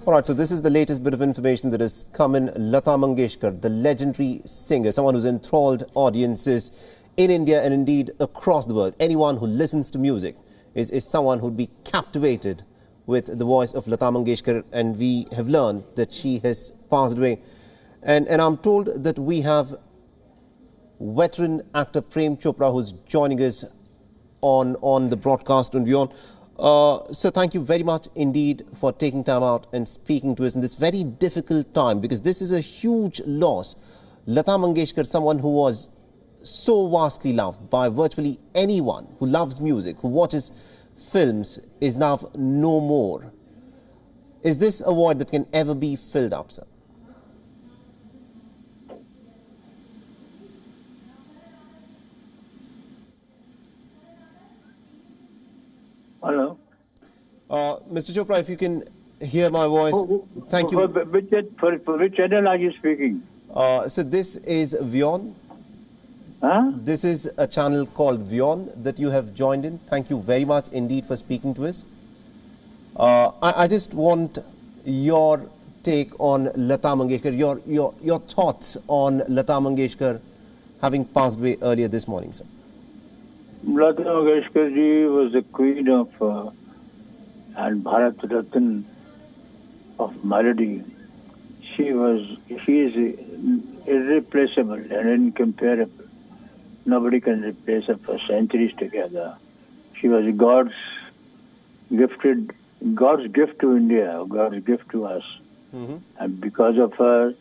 All right, so this is the latest bit of information that has come in. Lata Mangeshkar, the legendary singer, someone who's enthralled audiences in India and indeed across the world. Anyone who listens to music is someone who'd be captivated with the voice of Lata Mangeshkar, and we have learned that she has passed away. And I'm told that we have veteran actor Prem Chopra who's joining us on the broadcast on WION. Sir, thank you very much indeed for taking time out and speaking to us in this very difficult time, because this is a huge loss. Lata Mangeshkar, someone who was so vastly loved by virtually anyone who loves music, who watches films, is now no more. Is this a void that can ever be filled up, sir? Hello. Mr. Chopra, if you can hear my voice, thank you. For which channel are you speaking? So this is WION. Huh? This is a channel called WION that you have joined in. Thank you very much indeed for speaking to us. I just want your take on Lata Mangeshkar, your thoughts on Lata Mangeshkar having passed away earlier this morning, sir. Lata Mangeshkar ji was the queen of and Bharat Ratna of melody. She is irreplaceable and incomparable. Nobody can replace her for centuries together. She was God's gift to India, God's gift to us. Mm-hmm. And because of her,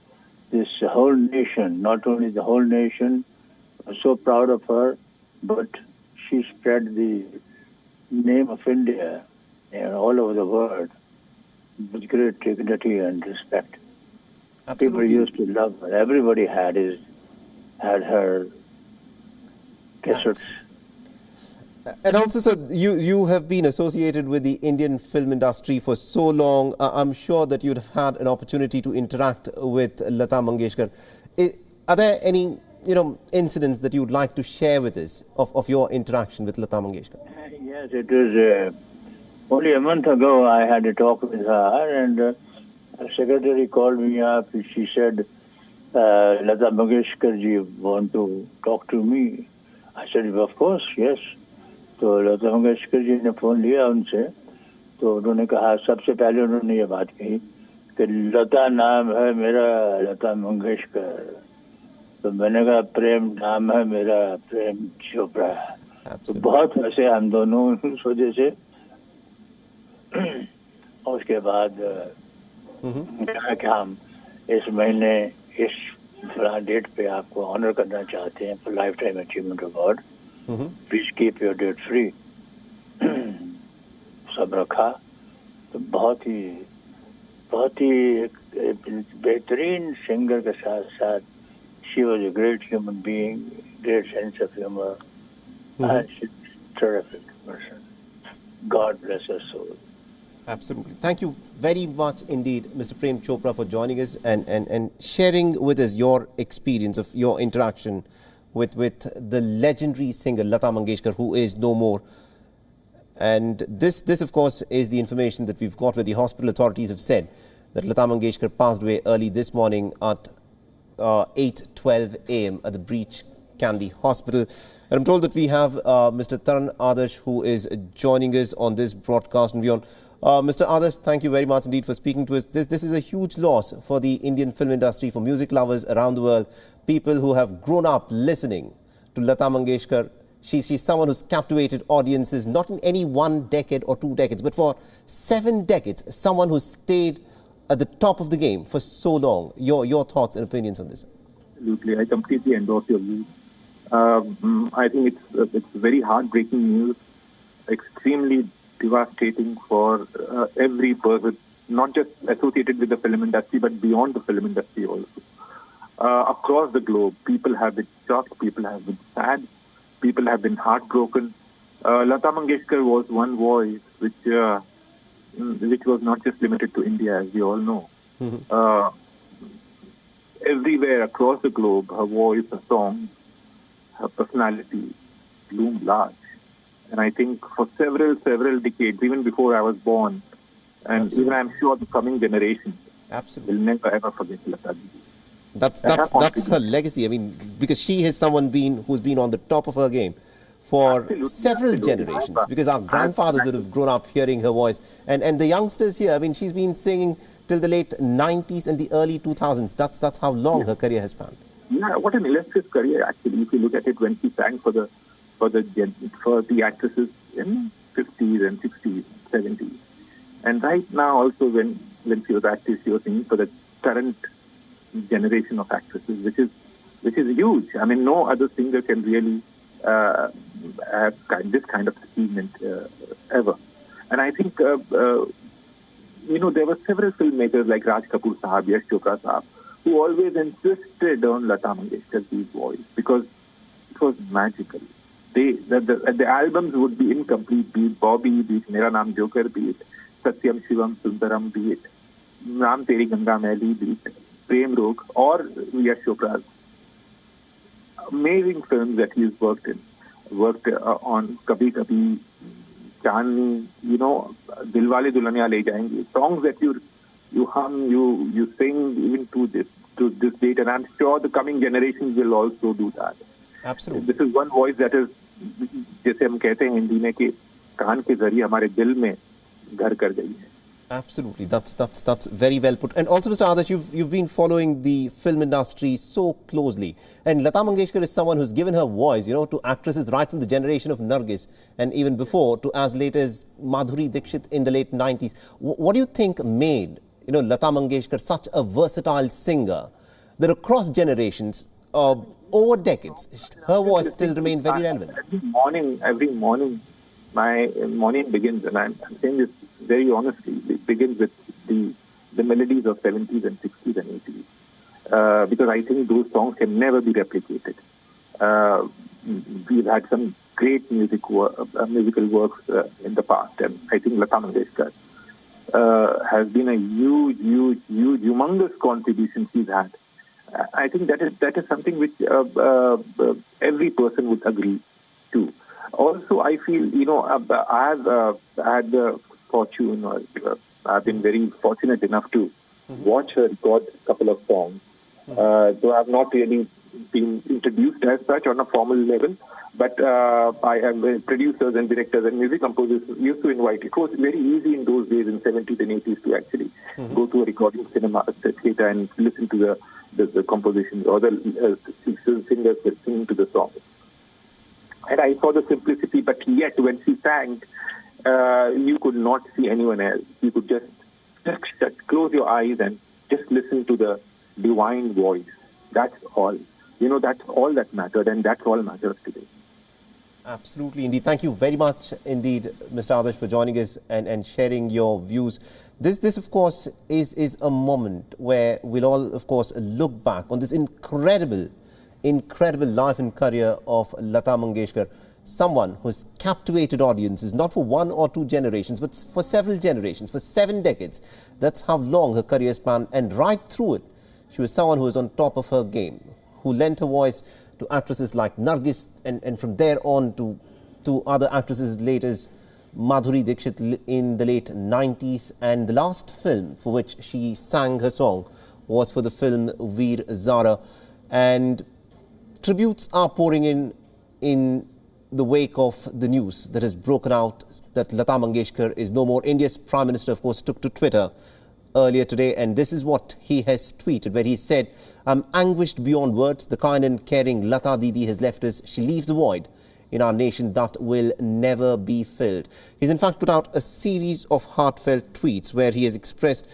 this whole nation, not only the whole nation, was so proud of her, but she spread the name of India all over the world with great dignity and respect. Absolutely. People used to love her. Everybody had her cassettes. And also, sir, you have been associated with the Indian film industry for so long. I'm sure that you'd have had an opportunity to interact with Lata Mangeshkar. Are there any incidents that you would like to share with us of your interaction with Lata Mangeshkar? Yes, it was only a month ago I had a talk with her, and her secretary called me up. She said, Lata Mangeshkar ji want to talk to me. I said, of course, yes. तो लता मंगेशकर जी ने phone लिया उनसे, तो उन्होंने कहा, सबसे पहले उन्होंने ये बात कही कि लता नाम है मेरा, लता मंगेशकर. तो मैंने कहा प्रेम नाम है मेरा, प्रेम चोपड़ा. तो बहुत वैसे हम दोनों उस वजह से. और उसके बाद कहा कि हम इस महीने इस फलां डेट पे आपको ऑनर करना चाहते हैं for life time achievement award. Please keep your debt free. सब रखा. तो बहुत ही बेहतरीन सिंगर के साथ साथ she was a great human being, great sense of humor, and she's a terrific person. God bless her soul. Absolutely. Thank you very much indeed, Mr. Prem Chopra, for joining us and sharing with us your experience of your interaction with the legendary singer Lata Mangeshkar, who is no more. And this of course is the information that we've got, where the hospital authorities have said that Lata Mangeshkar passed away early this morning at 8:12 a.m. at the Breach Candy Hospital. And I'm told that we have Mr. Taran Adarsh, who is joining us on this broadcast and beyond. Mr. Adarsh, thank you very much indeed for speaking to us. This is a huge loss for the Indian film industry, for music lovers around the world, people who have grown up listening to Lata Mangeshkar. She's someone who's captivated audiences, not in any one decade or 2 decades, but for 7 decades, someone who's stayed at the top of the game for so long. Your thoughts and opinions on this? Absolutely. I completely endorse your views. I think it's very heartbreaking news, extremely devastating for every person, not just associated with the film industry, but beyond the film industry also. Across the globe, people have been shocked, people have been sad, people have been heartbroken. Lata Mangeshkar was one voice which was not just limited to India, as we all know. Everywhere across the globe, her voice, her songs, her personality loomed large. And I think for several decades, even before I was born, And Absolutely. even I'm sure the coming generation Absolutely. will never ever forget Lata Didi. That's her legacy. I mean, because she is someone who's been on the top of her game for Absolutely, several absolutely. generations. Because our grandfathers would have grown up hearing her voice, and the youngsters here. I mean, she's been singing till the late 90s and the early 2000s. That's how long her career has spanned. Yeah, what an illustrious career actually. If you look at it, when she sang for the actresses in 50s and 60s, 70s, and right now also when she was active, she was singing for the current generation of actresses, which is huge. I mean, no other singer can really have this kind of achievement ever. And I think there were several filmmakers like Raj Kapoor Sahab, Yash Chopra Sahab, who always insisted on Lata Mangeshkar's voice because it was magical. The albums would be incomplete, be it Bobby, be it Mera Naam Joker, be it Satyam Shivam Sundaram, be it Naam Teri Ganga Maili, be it Prem Rog, or Yash Chopra's amazing films that he's worked on Kabhi Kabhi, Chandni, Dilwale Dulhaniya Le Jayenge, songs that you hum, you sing even to this date, and I'm sure the coming generations will also do that. Absolutely. This is one voice that is, जैसे हम कहते हैं हिंदी में कि कान के जरिए हमारे दिल में घर कर गई है. Absolutely, that's very well put. And also, Mr. Adarsh, you've been following the film industry so closely, and Lata Mangeshkar is someone who's given her voice, to actresses right from the generation of Nargis and even before to as late as Madhuri Dixit in the late 90s. What do you think made Lata Mangeshkar such a versatile singer that across generations, over decades, her voice still remained very relevant? Every morning, my morning begins, and I'm saying this very honestly, it begins with the melodies of 70s and 60s and 80s. Because I think those songs can never be replicated. We've had some great musical works in the past, and I think Lata Mangeshkar has been a huge, humongous contribution she's had. I think that is something which every person would agree to. Also, I feel, I have had the fortune, or I've been very fortunate enough to watch her record a couple of songs. Though I've not really been introduced as such on a formal level, but I have producers and directors and music composers used to invite. It was very easy in those days, in 70s and 80s, to actually go to a recording theater and listen to the compositions or the singers singing to the songs. And I saw the simplicity, but yet when she sang, you could not see anyone else. You could just close your eyes and just listen to the divine voice. That's all. That's all that mattered, and that's all matters today. Absolutely, indeed. Thank you very much indeed, Mr. Adarsh, for joining us and sharing your views. This, of course, is a moment where we'll all, of course, look back on this incredible life and career of Lata Mangeshkar, someone who's captivated audiences, not for one or two generations, but for several generations, for 7 decades. That's how long her career spanned, and right through it, she was someone who was on top of her game, who lent her voice to actresses like Nargis, and from there on to other actresses late as Madhuri Dixit in the late 90s. And the last film for which she sang her song was for the film Veer Zara. And tributes are pouring in the wake of the news that has broken out that Lata Mangeshkar is no more. India's Prime Minister, of course, took to Twitter earlier today, and this is what he has tweeted, where he said, "I'm anguished beyond words. The kind and caring Lata Didi has left us. She leaves a void in our nation that will never be filled." He's in fact put out a series of heartfelt tweets where he has expressed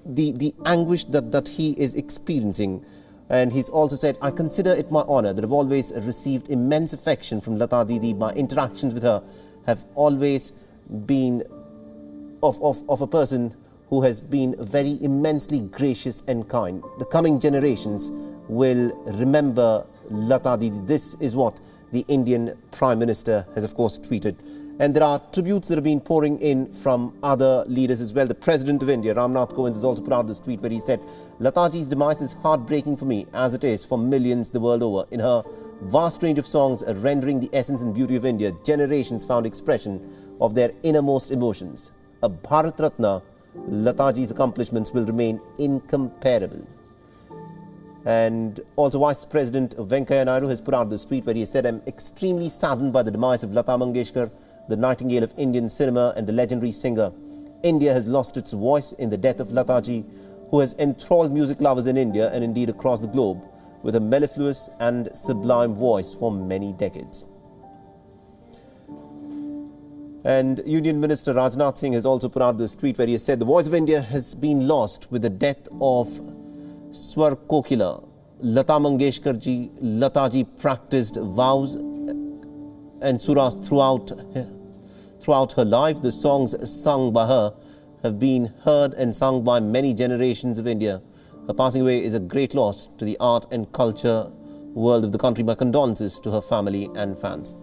the anguish that he is experiencing. And he's also said, "I consider it my honor that I've always received immense affection from Lata Didi. My interactions with her have always been of a person who has been very immensely gracious and kind. The coming generations will remember Lata Didi." This is what the Indian Prime Minister has, of course, tweeted. And there are tributes that have been pouring in from other leaders as well. The President of India, Ram Nath Kovind, has also put out this tweet where he said, "Lataji's demise is heartbreaking for me, as it is for millions the world over. In her vast range of songs rendering the essence and beauty of India, generations found expression of their innermost emotions. A Bharat Ratna Lataji's accomplishments will remain incomparable. And also Vice President Venkaiah Naidu has put out this tweet where he said, "I'm extremely saddened by the demise of Lata Mangeshkar, the nightingale of Indian cinema and the legendary singer. India has lost its voice in the death of Lataji, who has enthralled music lovers in India and indeed across the globe with a mellifluous and sublime voice for many decades." And Union Minister Rajnath Singh has also put out this tweet where he has said, "The voice of India has been lost with the death of Swar Kokila. Lata Mangeshkar ji, Lataji practiced vows and suras throughout her life. The songs sung by her have been heard and sung by many generations of India. Her passing away is a great loss to the art and culture world of the country. My condolences to her family and fans."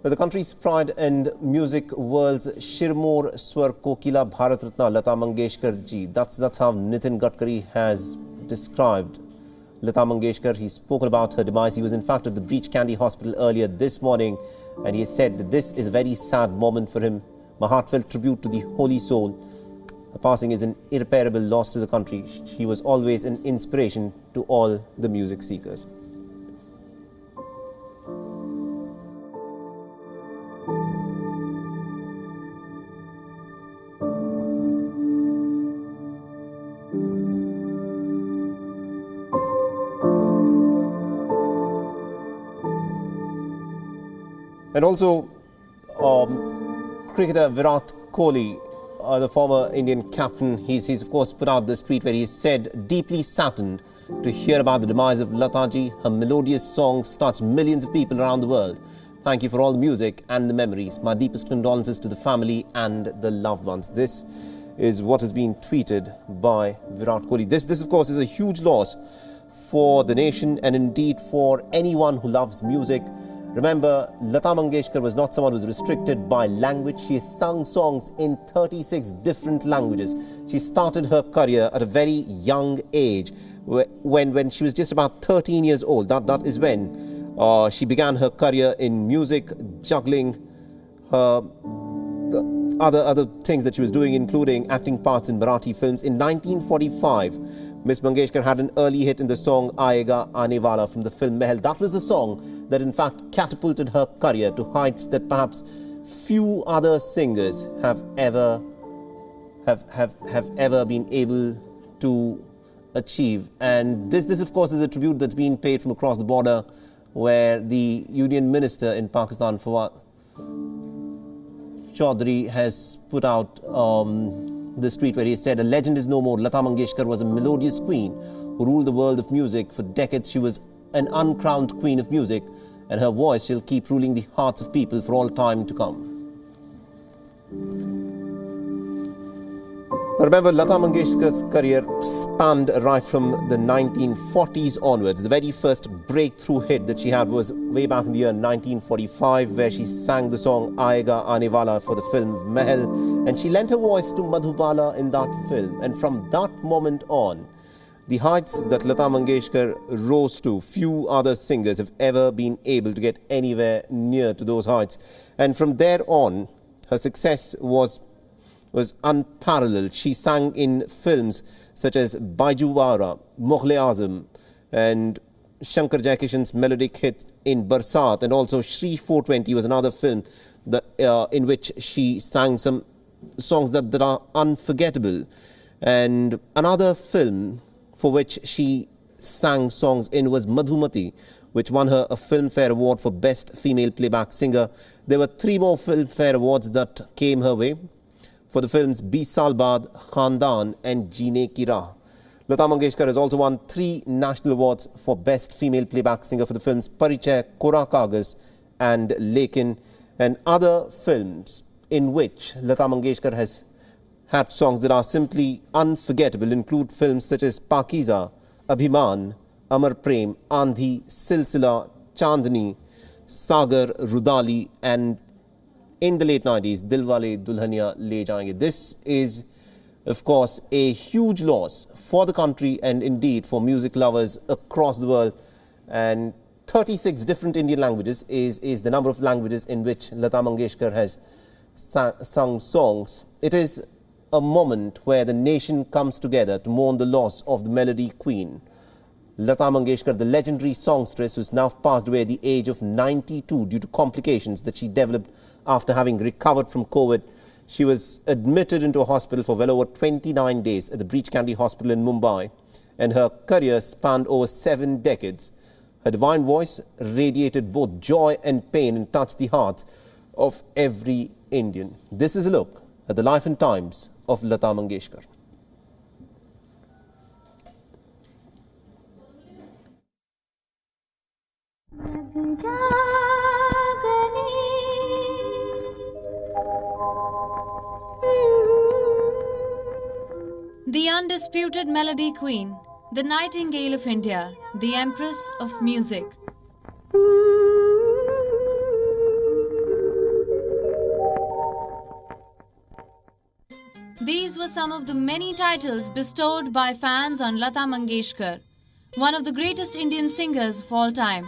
The country's pride and music world's Shirmore Swar Kokila Bharat Ratna Lata Mangeshkar ji. That's how Nitin Gadkari has described Lata Mangeshkar. He's spoken about her demise. He was in fact at the Breach Candy Hospital earlier this morning, and he said that this is a very sad moment for him. My heartfelt tribute to the holy soul. Her passing is an irreparable loss to the country. She was always an inspiration to all the music seekers. And also, cricketer Virat Kohli, the former Indian captain, he's of course put out this tweet where he said, "Deeply saddened to hear about the demise of Lataji. Her melodious songs touched millions of people around the world. Thank you for all the music and the memories. My deepest condolences to the family and the loved ones." This is what has been tweeted by Virat Kohli. This of course is a huge loss for the nation and indeed for anyone who loves music. Remember, Lata Mangeshkar was not someone who was restricted by language. She has sung songs in 36 different languages. She started her career at a very young age, when she was just about 13 years old. That is when she began her career in music, juggling her other things that she was doing, including acting parts in Marathi films. In 1945, Miss Mangeshkar had an early hit in the song Aayega Aane Wala from the film Mahal. That was the song that in fact catapulted her career to heights that perhaps few other singers have ever been able to achieve. And this of course is a tribute that's been paid from across the border, where the Union Minister in Pakistan, Fawad Chaudhry, has put out this tweet where he said, "A legend is no more. Lata Mangeshkar was a melodious queen who ruled the world of music. For decades she was an uncrowned queen of music, and her voice shall keep ruling the hearts of people for all time to come." Remember, Lata Mangeshkar's career spanned right from the 1940s onwards. The very first breakthrough hit that she had was way back in the year 1945, where she sang the song Aayega Aane Wala for the film Mahal, and she lent her voice to Madhubala in that film. And from that moment on, the heights that Lata Mangeshkar rose to, few other singers have ever been able to get anywhere near to those heights. And from there on, her success was unparalleled. She sang in films such as Baiju Wara, Mughle Azam, and Shankar Jaikishan's melodic hit in Barsat, and also Shri 420 was another film that, in which she sang some songs that are unforgettable. And another film for which she sang songs in was Madhumati, which won her a Filmfare Award for Best Female Playback Singer. There were 3 more Filmfare Awards that came her way for the films 20 Saal Baad, Khandan and Jeene Ki Raah. Lata Mangeshkar has also won 3 national awards for Best Female Playback Singer for the films Parichay, Kora Kaagaz and Lekin, and other films in which Lata Mangeshkar has had songs that are simply unforgettable include films such as Pakiza, Abhiman, Amar Prem, Andhi, Silsila, Chandni, Sagar, Rudali, and in the late 90s, Dilwale Dulhania Le Jayenge. This is, of course, a huge loss for the country and indeed for music lovers across the world. And 36 different Indian languages is the number of languages in which Lata Mangeshkar sung songs. It is a moment where the nation comes together to mourn the loss of the melody queen. Lata Mangeshkar, the legendary songstress who has now passed away at the age of 92 due to complications that she developed after having recovered from COVID. She was admitted into a hospital for well over 29 days at the Breach Candy Hospital in Mumbai, and her career spanned over 7 decades. Her divine voice radiated both joy and pain and touched the hearts of every Indian. This is a look at the life and times of Lata Mangeshkar. The undisputed melody queen, the nightingale of India, the empress of music. These were some of the many titles bestowed by fans on Lata Mangeshkar, one of the greatest Indian singers of all time.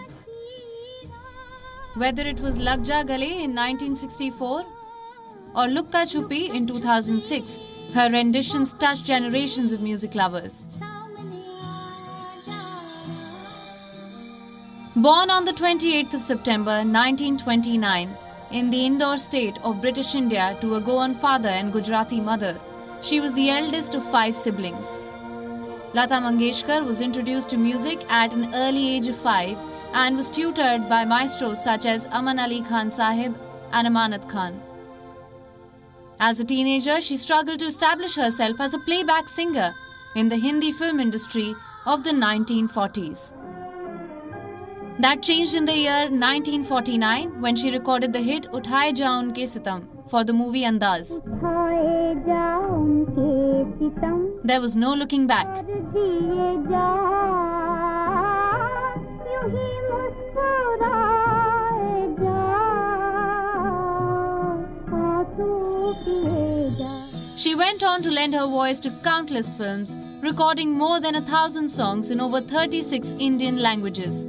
Whether it was Lag Ja Gale in 1964 or Lukka Chupi in 2006, her renditions touched generations of music lovers. Born on the 28th of September 1929 in the Indore state of British India to a Goan father and Gujarati mother, she was the eldest of 5 siblings. Lata Mangeshkar was introduced to music at an early age of 5 and was tutored by maestros such as Aman Ali Khan Sahib and Amanat Khan. As a teenager, she struggled to establish herself as a playback singer in the Hindi film industry of the 1940s. That changed in the year 1949 when she recorded the hit Uthaye Ja Unke Sitam for the movie Andaz. There was no looking back. She went on to lend her voice to countless films, recording more than 1,000 songs in over 36 Indian languages.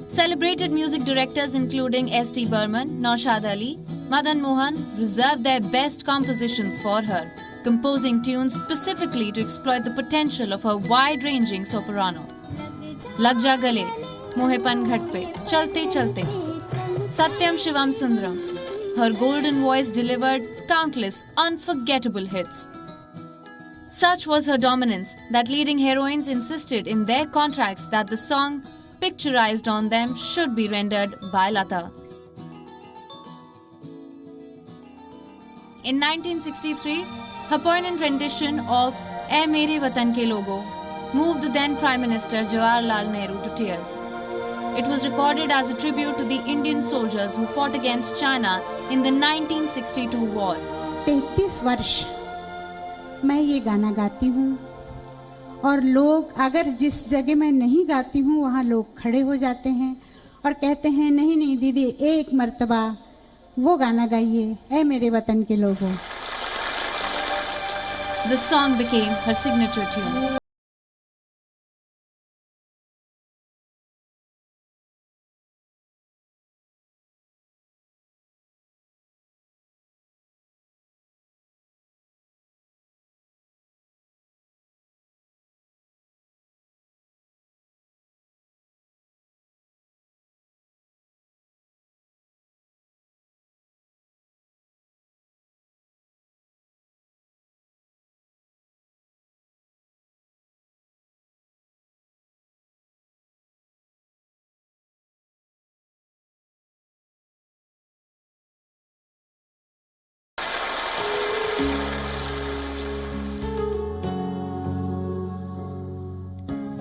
Celebrated music directors including S.T. Burman, Naushad Ali, Madan Mohan reserved their best compositions for her, composing tunes specifically to exploit the potential of her wide-ranging soprano. Lag Ja Gale, Mohe Pan Ghat Pe, Chalte Chalte, Satyam Shivam Sundaram. Her golden voice delivered countless unforgettable hits. Such was her dominance that leading heroines insisted in their contracts that the song picturized on them should be rendered by Lata. In 1963, her poignant rendition of "Ae Mere Watan Ke Logo" moved the then Prime Minister Jawaharlal Nehru to tears. It was recorded as a tribute to the Indian soldiers who fought against China in the 1962 war. 33 वर्ष मैं ये गाना गाती हूँ और लोग अगर जिस जगह मैं नहीं गाती हूँ वहाँ लोग खड़े हो जाते हैं और कहते हैं नहीं नहीं दीदी एक मर्तबा वो गाना गाइए ऐ मेरे वतन के लोगों. The song became her signature tune.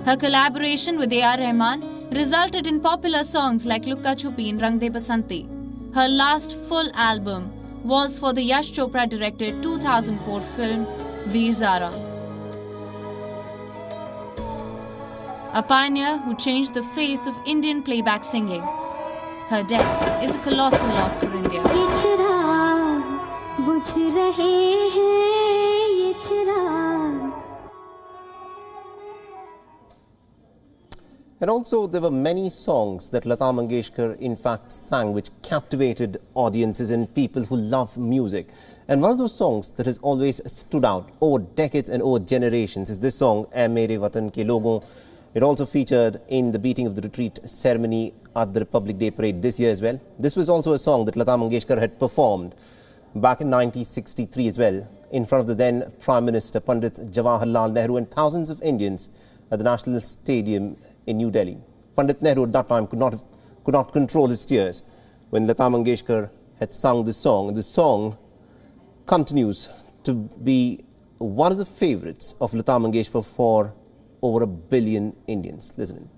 Her collaboration with A.R. Rahman resulted in popular songs like Lukka Chupi and Rang De Basanti. Her last full album was for the Yash Chopra directed 2004 film Veer Zara. A pioneer who changed the face of Indian playback singing. Her death is a colossal loss for India. And also, there were many songs that Lata Mangeshkar, in fact, sang which captivated audiences and people who love music. And one of those songs that has always stood out over decades and over generations is this song, "Ae Mere Watan Ke Logon." It also featured in the beating of the retreat ceremony at the Republic Day Parade this year as well. This was also a song that Lata Mangeshkar had performed back in 1963 as well, in front of the then Prime Minister Pandit Jawaharlal Nehru and thousands of Indians at the National Stadium in New Delhi. Pandit Nehru at that time could not control his tears when Lata Mangeshkar had sung this song. The song continues to be one of the favorites of Lata Mangeshkar for over 1 billion Indians. Listen in.